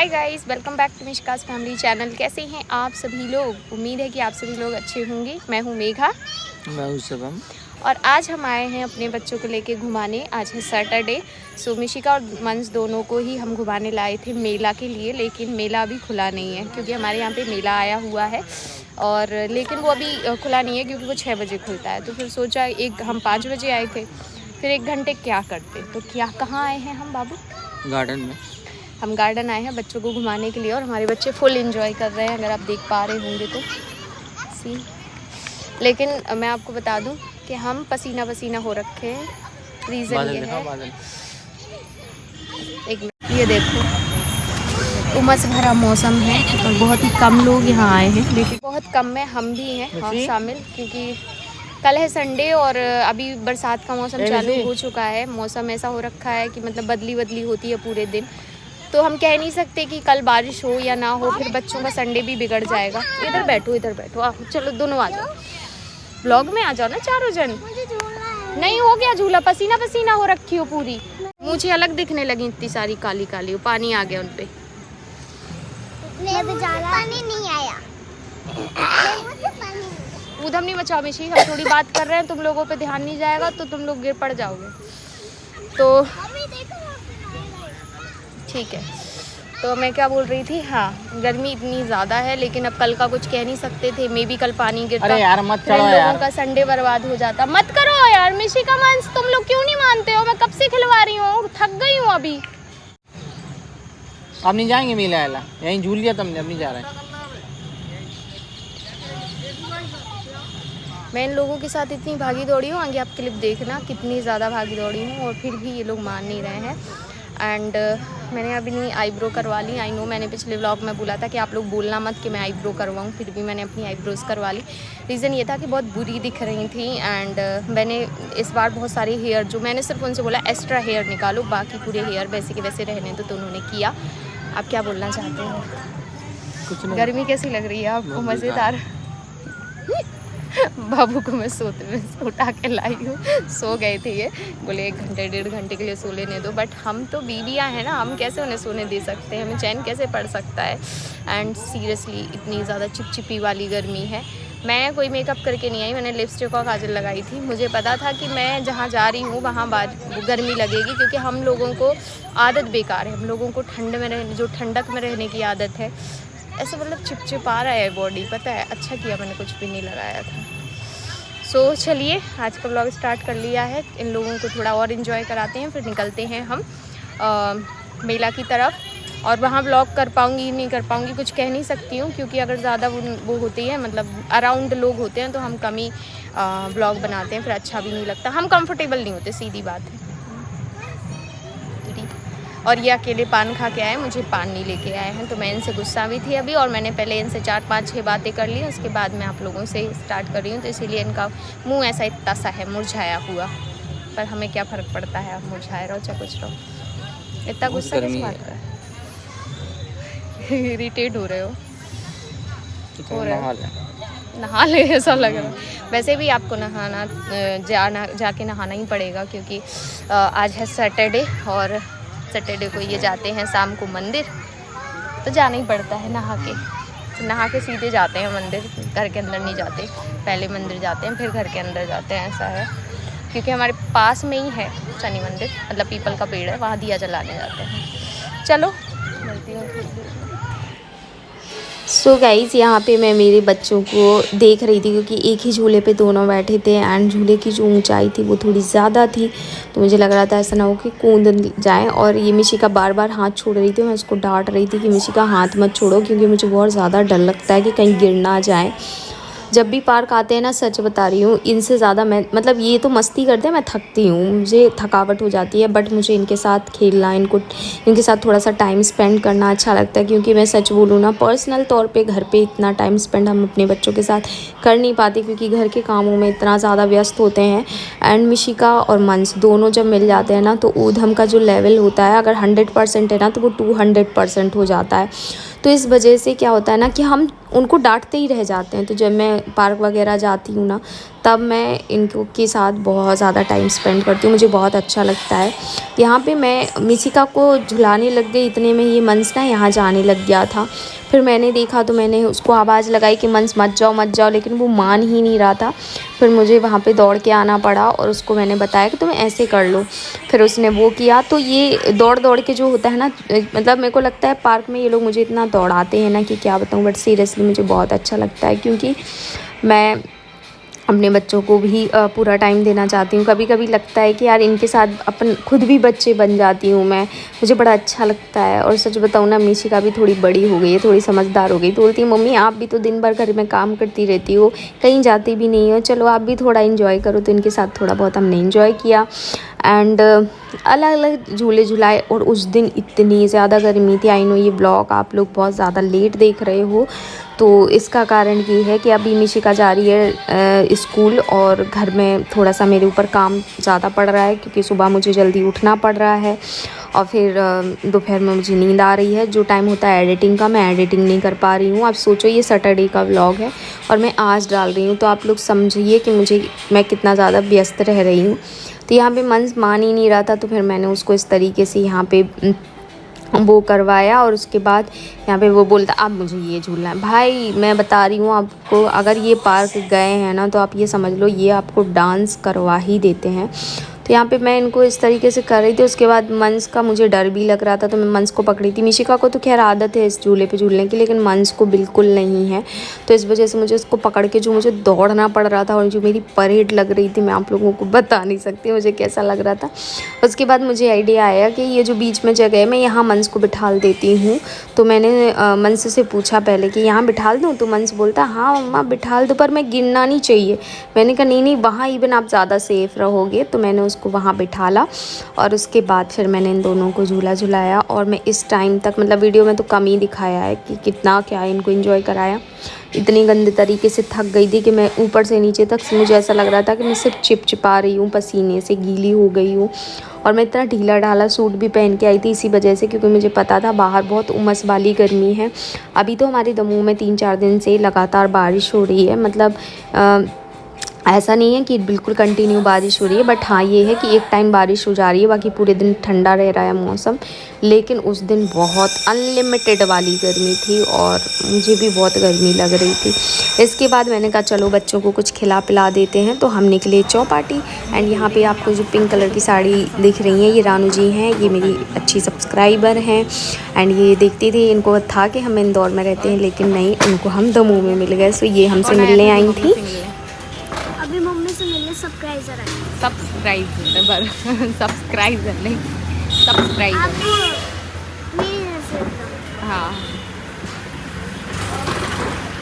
Hi guys, welcome back to Mishka's family channel. कैसे हैं आप सभी लोग? उम्मीद है कि आप सभी लोग अच्छे होंगे। मैं हूं मेघा। मैं हूं शुभम। और आज हम आए हैं अपने बच्चों को लेके घुमाने। आज है सैटरडे। सो मिशिका और मंस दोनों को ही हम घुमाने लाए थे मेला के लिए, लेकिन मेला अभी खुला नहीं है क्योंकि हमारे यहाँ पे मेला आया हुआ है और लेकिन वो अभी खुला नहीं है क्योंकि वो 6 बजे खुलता है। तो फिर सोचा हम 5 बजे आए थे, फिर 1 घंटे क्या करते। तो क्या कहाँ आए हैं हम बाबू? गार्डन में। हम गार्डन आए हैं बच्चों को घुमाने के लिए और हमारे बच्चे फुल एंजॉय कर रहे हैं, अगर आप देख पा रहे होंगे तो सी। लेकिन मैं आपको बता दूं कि हम पसीना पसीना हो रखे हैं। रीज़न ये है, एक मिनट, ये देखो उमस भरा मौसम है और बहुत ही कम लोग यहाँ आए हैं, लेकिन बहुत कम में हम भी हैं और शामिल, क्योंकि कल है संडे और अभी बरसात का मौसम चालू हो चुका है। मौसम ऐसा हो रखा है कि मतलब बदली बदली होती है पूरे दिन, तो हम कह नहीं सकते कि कल बारिश हो या ना हो, फिर बच्चों का संडे भी बिगड़ जाएगा। इधर बैठो आओ, चलो दोनों आ जाओ, ब्लॉग में आ जाओ ना चारों जन। नहीं हो गया झूला? पसीना पसीना हो रखी हो पूरी, मुझे अलग दिखने लगी इतनी सारी काली काली, पानी आ गया उन पे। पानी नहीं आया। ऊधम नहीं बचाओ मिशी, हम थोड़ी बात कर रहे हैं, तुम लोगों पे ध्यान नहीं जाएगा तो तुम लोग गिर पड़ जाओगे। तो ठीक है, तो मैं क्या बोल रही थी, हाँ गर्मी इतनी ज़्यादा है, लेकिन अब कल का कुछ कह नहीं सकते थे। मे भी कल पानी गिरता। अरे यार मत चढ़ो यार, यार, लोगों का संडे बर्बाद हो जाता। मत करो यार मिशिका मंस, तुम लोग क्यों नहीं मानते हो? मैं कब से खिलवा रही हूँ, थक गई हूँ अभी। अब नहीं जाएंगे मेला वाला, यहीं झूल लिया तुमने, अब नहीं जा रहे। मैं इन लोगों के साथ इतनी भागी दौड़ी हूँ, आगे आप क्लिप देखना कितनी ज़्यादा भागी दौड़ी हूँ, और फिर भी ये लोग मान नहीं रहे हैं। एंड मैंने अभी नहीं आईब्रो करवा ली। आई नो मैंने पिछले व्लॉग में बोला था कि आप लोग बोलना मत कि मैं आईब्रो करवाऊँ, फिर भी मैंने अपनी आईब्रोज़ करवा ली। रीज़न ये था कि बहुत बुरी दिख रही थी एंड मैंने इस बार बहुत सारे हेयर, जो मैंने सिर्फ उनसे बोला एक्स्ट्रा हेयर निकालो, बाकी पूरे हेयर वैसे के वैसे रहने तो उन्होंने किया। आप क्या बोलना चाहते हैं? कुछ नहीं। गर्मी कैसी लग रही है आपको? मज़ेदार। बाबू को मैं सोते में उठा के लाई हूँ, सो गए थे ये, बोले 1 घंटे 1.5 घंटे के लिए सो लेने दो, बट हम तो बीवियाँ हैं ना, हम कैसे उन्हें सोने दे सकते हैं? हमें चैन कैसे पड़ सकता है? एंड सीरियसली इतनी ज़्यादा चिपचिपी वाली गर्मी है। मैं कोई मेकअप करके नहीं आई, मैंने लिपस्टिक और काजल लगाई थी। मुझे पता था कि मैं जहाँ जा रही हूँ वहाँ गर्मी लगेगी, क्योंकि हम लोगों को आदत बेकार है, हम लोगों को ठंड में रहने, जो ठंडक में रहने की आदत है, ऐसा मतलब चिपचिपा रहा है बॉडी। पता है, अच्छा किया मैंने कुछ भी नहीं लगाया था। सो चलिए आज का व्लॉग स्टार्ट कर लिया है, इन लोगों को थोड़ा और इन्जॉय कराते हैं, फिर निकलते हैं हम मेला की तरफ। और वहाँ व्लॉग कर पाऊँगी नहीं कर पाऊँगी कुछ कह नहीं सकती हूँ, क्योंकि अगर ज़्यादा वो होती है, मतलब अराउंड लोग होते हैं तो हम कम ही व्लॉग बनाते हैं, फिर अच्छा भी नहीं लगता, हम कंफर्टेबल नहीं होते, सीधी बात है। और ये अकेले पान खा के आए, मुझे पान नहीं लेके आए हैं, तो मैं इनसे गुस्सा भी थी अभी, और मैंने पहले इनसे 4 5 6 बातें कर ली, उसके बाद मैं आप लोगों से स्टार्ट कर रही हूँ, तो इसीलिए इनका मुंह ऐसा इतना सा है मुरझाया हुआ, पर हमें क्या फ़र्क पड़ता है, आप मुरझाए रहो चाहे कुछ रहो। इतना गुस्सा किस बात का? इरिटेट हो रहे हो? नहा ले ऐसा लग रहा है। वैसे भी आपको जाके नहाना ही पड़ेगा, क्योंकि आज है सैटरडे और सैटरडे को ये जाते हैं शाम को मंदिर, तो जाना ही पड़ता है नहा के सीधे जाते हैं मंदिर, घर के अंदर नहीं जाते, पहले मंदिर जाते हैं फिर घर के अंदर जाते हैं, ऐसा है। क्योंकि हमारे पास में ही है शनि मंदिर, मतलब पीपल का पेड़ है, वहाँ दिया जलाने जाते हैं। चलो मिलती हूँ। सो गाइज़, यहाँ पे मैं मेरे बच्चों को देख रही थी, क्योंकि एक ही झूले पे दोनों बैठे थे एंड झूले की जो ऊंचाई थी वो थोड़ी ज़्यादा थी, तो मुझे लग रहा था ऐसा ना हो कि कूद जाए। और ये मिशिका बार बार हाथ छोड़ रही थी, मैं उसको डांट रही थी कि मिशिका हाथ मत छोड़ो, क्योंकि मुझे बहुत ज़्यादा डर लगता है कि कहीं गिर ना जाए। जब भी पार्क आते हैं ना, सच बता रही हूँ, इनसे ज़्यादा मैं, मतलब ये तो मस्ती करते हैं, मैं थकती हूँ, मुझे थकावट हो जाती है, बट मुझे इनके साथ खेलना, इनके साथ थोड़ा सा टाइम स्पेंड करना अच्छा लगता है। क्योंकि मैं सच बोलूँ ना, पर्सनल तौर पे घर पे इतना टाइम स्पेंड हम अपने बच्चों के साथ कर नहीं पाते, क्योंकि घर के कामों में इतना ज़्यादा व्यस्त होते हैं। एंड मिशिका और मंस दोनों जब मिल जाते हैं ना, तो ऊधम का जो लेवल होता है, अगर 100% है ना, तो वो 200% हो जाता है। तो इस वजह से क्या होता है ना कि हम उनको डांटते ही रह जाते हैं। तो जब मैं पार्क वगैरह जाती हूँ ना, तब मैं इनको के साथ बहुत ज़्यादा टाइम स्पेंड करती हूँ, मुझे बहुत अच्छा लगता है। यहाँ पे मैं मिशिका को झुलाने लग गई, इतने में ये मंस ना यहाँ जाने लग गया था। फिर मैंने देखा तो मैंने उसको आवाज़ लगाई कि मंस मत जाओ, लेकिन वो मान ही नहीं रहा था। फिर मुझे वहाँ पे दौड़ के आना पड़ा और उसको मैंने बताया कि तुम ऐसे कर लो। फिर उसने वो किया। तो ये दौड़ दौड़ के जो होता है ना, मतलब मेरे को लगता है पार्क में ये लोग मुझे इतना दौड़ाते हैं ना कि क्या बताऊँ, बट सीरियसली मुझे बहुत अच्छा लगता है, क्योंकि मैं अपने बच्चों को भी पूरा टाइम देना चाहती हूँ। कभी कभी लगता है कि यार इनके साथ अपन खुद भी बच्चे बन जाती हूँ मैं, मुझे बड़ा अच्छा लगता है। और सच बताऊँ ना, मिशिका भी थोड़ी बड़ी हो गई है, थोड़ी समझदार हो गई, तो बोलती है मम्मी आप भी तो दिन भर घर में काम करती रहती हो, कहीं जाती भी नहीं हो, चलो आप भी थोड़ा इन्जॉय करो। तो इनके साथ थोड़ा बहुत हमने इन्जॉय किया एंड अलग अलग झूले झुलाए। और उस दिन इतनी ज़्यादा गर्मी थी। आई नो ये ब्लॉग आप लोग बहुत ज़्यादा लेट देख रहे हो, तो इसका कारण ये है कि अभी मिशिका जा रही है स्कूल, और घर में थोड़ा सा मेरे ऊपर काम ज़्यादा पड़ रहा है, क्योंकि सुबह मुझे जल्दी उठना पड़ रहा है और फिर दोपहर में मुझे नींद आ रही है। जो टाइम होता है एडिटिंग का, मैं एडिटिंग नहीं कर पा रही हूँ। आप सोचो ये सैटरडे का व्लॉग है और मैं आज डाल रही हूँ, तो आप लोग समझिए कि मैं कितना ज़्यादा व्यस्त रह रही हूँ। तो यहाँ पे मन मान ही नहीं रहा था, तो फिर मैंने उसको इस तरीके से यहाँ पे वो करवाया। और उसके बाद यहाँ पे वो बोलता अब मुझे ये झूलना है। भाई मैं बता रही हूँ आपको, अगर ये पार्क गए हैं ना, तो आप ये समझ लो ये आपको डांस करवा ही देते हैं। तो यहाँ पे मैं इनको इस तरीके से कर रही थी। उसके बाद मंस का मुझे डर भी लग रहा था, तो मैं मंस को पकड़ी थी। मिशिका को तो खैर आदत है इस झूले पे झूलने की, लेकिन मंस को बिल्कुल नहीं है। तो इस वजह से मुझे उसको पकड़ के जो मुझे दौड़ना पड़ रहा था, और जो मेरी परेड लग रही थी, मैं आप लोगों को बता नहीं सकती मुझे कैसा लग रहा था। उसके बाद मुझे आइडिया आया कि ये जो बीच में जगह है, मैं यहाँ मंस को बिठाल देती हूँ। तो मैंने मंस से पूछा पहले कि यहाँ बिठाल दूँ, तो मंस बोलता हाँ मम्मा बिठाल दो, पर मैं गिरना नहीं चाहिए। मैंने कहा नहीं वहाँ इवन आप ज़्यादा सेफ़ रहोगे। तो मैंने उसको वहाँ बिठाला और उसके बाद फिर मैंने इन दोनों को झूला झुलाया। और मैं इस टाइम तक, मतलब वीडियो में तो कम ही दिखाया है कि कितना क्या इनको एंजॉय कराया। इतनी गंदे तरीके से थक गई थी कि मैं ऊपर से नीचे तक मुझे ऐसा लग रहा था कि मैं सिर्फ चिपचिपा रही हूँ, पसीने से गीली हो गई हूँ। और मैं इतना ढीला ढाला सूट भी पहन के आई थी इसी वजह से, क्योंकि मुझे पता था बाहर बहुत उमस वाली गर्मी है। अभी तो हमारे दमोह में 3-4 दिन से लगातार बारिश हो रही है, मतलब ऐसा नहीं है कि बिल्कुल कंटिन्यू बारिश हो रही है, बट हाँ ये है कि एक टाइम बारिश हो जा रही है, बाकी पूरे दिन ठंडा रह रहा है मौसम। लेकिन उस दिन बहुत अनलिमिटेड वाली गर्मी थी और मुझे भी बहुत गर्मी लग रही थी। इसके बाद मैंने कहा चलो बच्चों को कुछ खिला पिला देते हैं, तो हम निकले चौपाटी। एंड यहाँ पे आपको जो पिंक कलर की साड़ी दिख रही है, ये रानू जी हैं, ये मेरी अच्छी सब्सक्राइबर हैं। एंड ये देखती थी, इनको था कि हम इंदौर में रहते हैं, लेकिन नहीं, उनको हम दमोह में मिल गए। सो ये हमसे मिलने आई थी। अभी मम्मी से मिलने सब्सक्राइबर नहीं, सब्सक्राइबर मेरी नजर हाँ।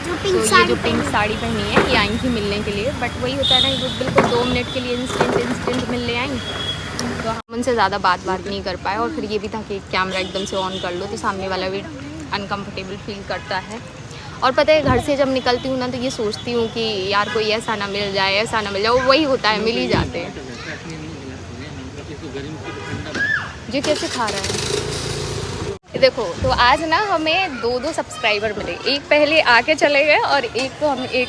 जो तो पिंक ये साड़ी जो पिंक साड़ी पहनी है ये आई थी मिलने के लिए, बट वही होता है ना, ये बिल्कुल 2 मिनट के लिए इंस्टेंट मिलने आई। तो हम उनसे ज़्यादा बात नहीं कर पाए। और फिर ये भी था कि कैमरा एकदम से ऑन कर लो तो सामने वाला भी अनकम्फर्टेबल फील करता है। और पता है घर से जब निकलती हूँ ना, तो ये सोचती हूँ कि यार कोई ऐसा ना मिल जाए, ऐसा ना मिल जाए। वही होता है, मिल ही जाते हैं। जी कैसे खा रहा है देखो। तो आज ना हमें 2 सब्सक्राइबर मिले। एक पहले आके चले गए और एक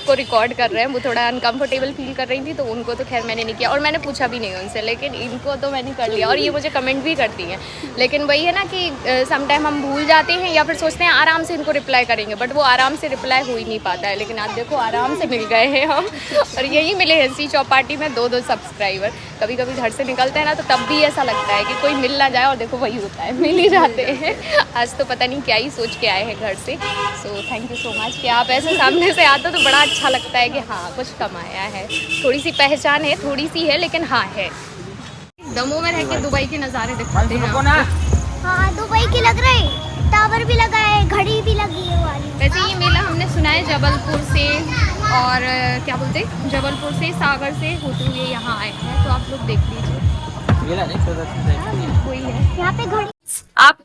को रिकॉर्ड कर रहे हैं। वो थोड़ा अनकंफर्टेबल फील कर रही थी, तो उनको तो खैर मैंने नहीं किया और मैंने पूछा भी नहीं उनसे, लेकिन इनको तो मैंने कर लिया। और ये मुझे कमेंट भी करती हैं, लेकिन वही है ना कि समटाइम हम भूल जाते हैं या फिर सोचते हैं आराम से इनको रिप्लाई करेंगे, बट वो आराम से रिप्लाई हो ही नहीं पाता है। लेकिन आज देखो आराम से मिल गए हैं हम, और यही मिले हैं सी चौपाटी में 2 सब्सक्राइबर। कभी कभी घर से निकलते हैं ना, तो तब भी ऐसा लगता है कि कोई मिल ना जाए, और देखो वही होता है, मिल ही जाते हैं। आज तो पता नहीं क्या ही सोच के आए हैं घर से। So thank you so much कि आप ऐसे सामने से आते हो तो बड़ा अच्छा लगता है कि हाँ कुछ कमाया है, थोड़ी सी पहचान है, थोड़ी सी है, लेकिन हाँ है। दमोह में रह के दुबई के नज़ारे दिखाते हैं। हाँ दुबई की लग रही, टावर भी लगा है, घड़ी भी लगी है वाली। वैसे ये मेला हमने सुना है जबलपुर से, और क्या बोलते जबलपुर से, सागर से होते हुए यहाँ आए हैं। तो आप लोग देख लीजिए, मेला नहीं कोई है यहाँ पे घड़ी। आप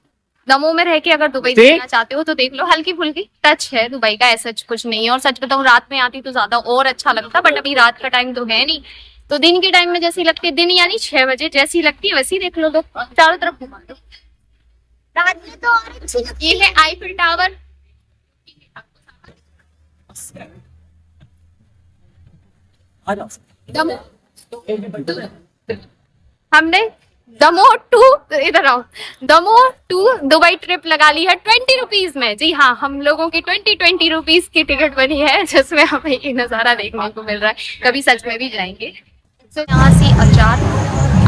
दमोह में रह के अगर दुबई देखना चाहते हो तो देख लो, हल्की फुल्की टच है दुबई का, ऐसा कुछ नहीं है। और सच बताऊं रात में आती तो ज्यादा और अच्छा लगता, बट अभी रात का टाइम तो है नहीं। तो दिन के टाइम में जैसी लगती है, दिन यानी 6 बजे जैसी लगती है वैसी देख लो। तो चारों तरफ घुमा दो, रात में तो और अच्छी लगती ये है आईफिल टावर। हमने दमोह टू इधर आओ दमोह टू दुबई ट्रिप लगा ली है 20 रुपीज में। जी हाँ, हम लोगों की 20 रुपीज की टिकट बनी है, जिसमें हमें ये नज़ारा देखने को मिल रहा है। कभी सच में भी जाएंगे। तो यहाँ से अचार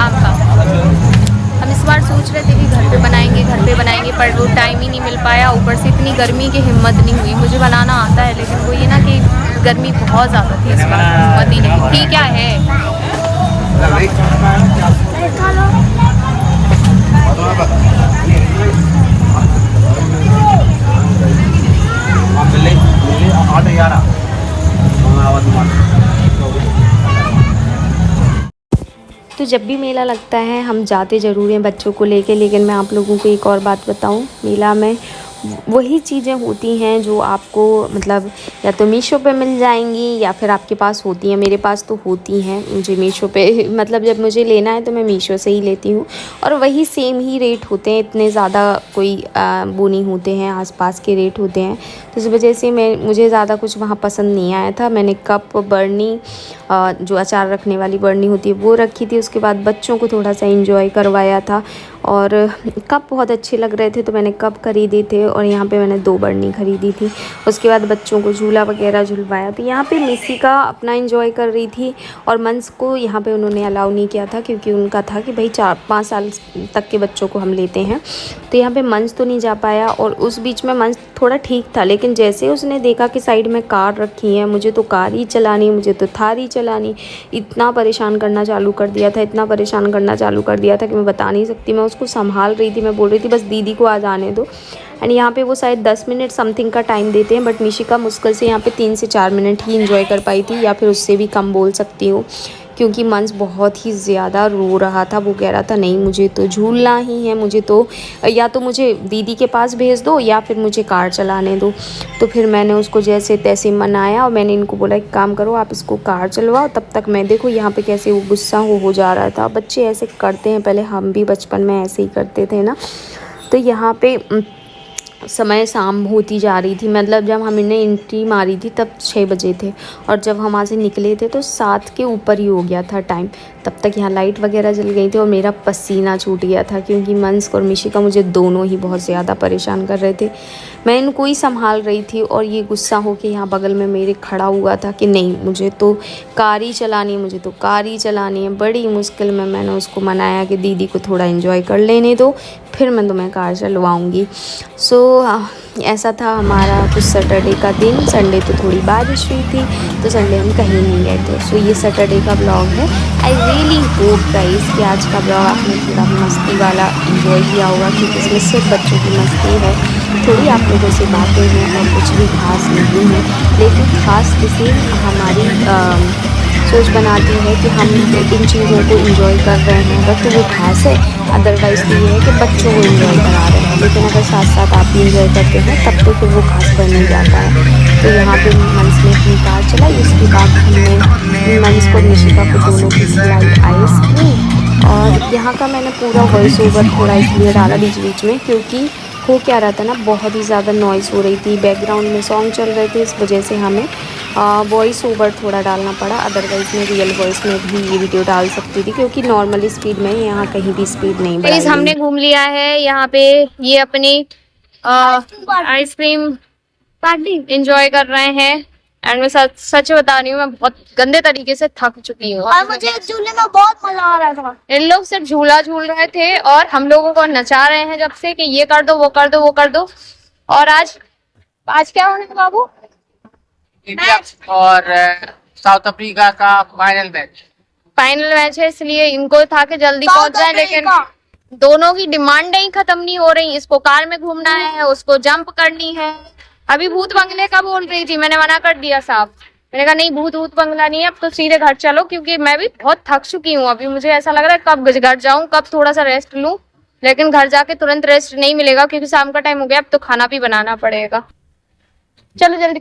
आम का हम इस बार सोच रहे थे कि घर पे बनाएंगे पर वो टाइम ही नहीं मिल पाया। ऊपर से इतनी गर्मी की हिम्मत नहीं हुई। मुझे बनाना आता है लेकिन वो ये ना कि गर्मी बहुत ज़्यादा थी इस बार, हिम्मत ही नहीं। ठीक क्या है खा लो। तो जब भी मेला लगता है हम जाते ज़रूर हैं बच्चों को लेके, लेकिन मैं आप लोगों को एक और बात बताऊं, मेला में वही चीज़ें होती हैं जो आपको मतलब या तो मीशो पे मिल जाएंगी या फिर आपके पास होती हैं। मेरे पास तो होती हैं, मुझे मीशो पे मतलब जब मुझे लेना है तो मैं मीशो से ही लेती हूँ और वही सेम ही रेट होते हैं, इतने ज़्यादा कोई वो नहीं होते हैं, आसपास के रेट होते हैं। तो इस वजह से मुझे ज़्यादा कुछ वहाँ पसंद नहीं आया था। मैंने कप बर्नी जो अचार रखने वाली बर्नी होती है वो रखी थी। उसके बाद बच्चों को थोड़ा सा इंजॉय करवाया था और कप बहुत अच्छे लग रहे थे तो मैंने कप खरीदे थे और यहाँ पे मैंने 2 बर्नी खरीदी थी। उसके बाद बच्चों को झूला वगैरह झुलवाया। तो यहाँ पे मिसिका अपना इंजॉय कर रही थी और मंस को यहाँ पे उन्होंने अलाउ नहीं किया था क्योंकि उनका था कि भाई 4-5 साल तक के बच्चों को हम लेते हैं। तो यहाँ पे मंस तो नहीं जा पाया और उस बीच में मंस थोड़ा ठीक था, लेकिन जैसे उसने देखा कि साइड में कार रखी है, मुझे तो कार ही चलानी, मुझे तो थार ही चलानी, इतना परेशान करना चालू कर दिया था कि मैं बता नहीं सकती। मैं उसको संभाल रही थी, मैं बोल रही थी बस दीदी को आ जाने दो। एंड यहाँ पे वो शायद 10 मिनट समथिंग का टाइम देते हैं, बट मिशिका मुश्किल से यहाँ पे 3 से 4 मिनट ही इंजॉय कर पाई थी, या फिर उससे भी कम बोल सकती हूँ, क्योंकि मंस बहुत ही ज़्यादा रो रहा था। वो कह रहा था नहीं मुझे तो झूलना ही है, मुझे तो या तो मुझे दीदी के पास भेज दो या फिर मुझे कार चलाने दो। तो फिर मैंने उसको जैसे तैसे मनाया और मैंने इनको बोला एक काम करो आप इसको कार चलवाओ, तब तक मैं देखो यहाँ पे कैसे वो गुस्सा हो जा रहा था। बच्चे ऐसे करते हैं, पहले हम भी बचपन में ऐसे ही करते थे ना। तो यहाँ पे समय शाम होती जा रही थी, मतलब जब हमने एंट्री मारी थी तब 6 बजे थे और जब हम वहाँ से निकले थे तो 7 के ऊपर ही हो गया था टाइम। तब तक यहाँ लाइट वगैरह जल गई थी और मेरा पसीना छूट गया था क्योंकि मंस और मिशिका मुझे दोनों ही बहुत ज़्यादा परेशान कर रहे थे। मैं इनको ही संभाल रही थी और ये गुस्सा हो के यहाँ बगल में मेरे खड़ा हुआ था कि नहीं मुझे तो कार ही चलानी है। बड़ी मुश्किल में मैंने उसको मनाया कि दीदी को थोड़ा एंजॉय कर लेने दो, फिर मैं तुम्हें कार चलवाऊँगी। सो ऐसा था हमारा कुछ सैटरडे का दिन। संडे तो थोड़ी बारिश हुई थी तो संडे हम कहीं नहीं गए थे। सो ये सैटरडे का ब्लॉग है। आई रियली होप गाइस कि आज का ब्लॉग आपने पूरा मस्ती वाला इंजॉय किया होगा, क्योंकि इसमें सिर्फ बच्चों की मस्ती है, थोड़ी आप लोगों से बातें हैं और कुछ भी खास नहीं है। लेकिन ख़ास इसे हमारी सोच बनाती है कि हम इन चीज़ों को इंजॉय कर रहे हैं, बस तो वो खास है। अदरवाइज़ तो ये है कि बच्चों को इंजॉय करा रहे हैं, लेकिन अगर साथ साथ आप भी इंजॉय करते हैं तब तो फिर वो खास बन नहीं जाता है। तो यहाँ पे मंस ने अपनी कार चलाई, उसके बाद हमने मंस को मिशिका को दोनों की खिलाई आइसक्रीम। और यहाँ का मैंने पूरा वॉइस ओवर थोड़ा इसलिए डाला बीच बीच में क्योंकि हो क्या रहा था ना, बहुत ही ज़्यादा नॉइज़ हो रही थी, बैकग्राउंड में सॉन्ग चल रहे थे, इस वजह से हमें वॉइस ओवर थोड़ा डालना पड़ा। अदरवाइज़ मैं रियल वॉइस में भी ये वीडियो डाल सकती थी क्योंकि नॉर्मल स्पीड में यहाँ कहीं भी स्पीड नहीं बढ़ाई। हमने घूम लिया है यहाँ पे, ये अपनी आइसक्रीम पार्टी एंजॉय कर रहे हैं। एंड मैं सच बता रही हूँ, मैं बहुत गंदे तरीके से थक चुकी हूँ और मुझे झूलने में बहुत मजा आ रहा था। इन लोग सिर्फ झूला झूल रहे थे और हम लोगों को नचा रहे हैं जब से कि ये कर दो वो कर दो वो कर दो। और आज क्या होने का बाबू? और साउथ अफ्रीका का फाइनल मैच है, इसलिए इनको था कि जल्दी पहुंच जाए, लेकिन दोनों की डिमांड ही खत्म नहीं हो रही। इसको कार में घूमना है, उसको जंप करनी है। अभी भूत बंगले का बोल रही थी, मैंने मना कर दिया साफ। मैंने कहा नहीं भूत बंगला नहीं है, अब तो सीधे घर चलो, क्योंकि मैं भी बहुत थक चुकी हूँ। अभी मुझे ऐसा लग रहा है कब घर जाऊं, कब थोड़ा सा रेस्ट लूं, लेकिन घर जाके तुरंत रेस्ट नहीं मिलेगा क्योंकि शाम का टाइम हो गया, अब तो खाना भी बनाना पड़ेगा। चलो जल्दी।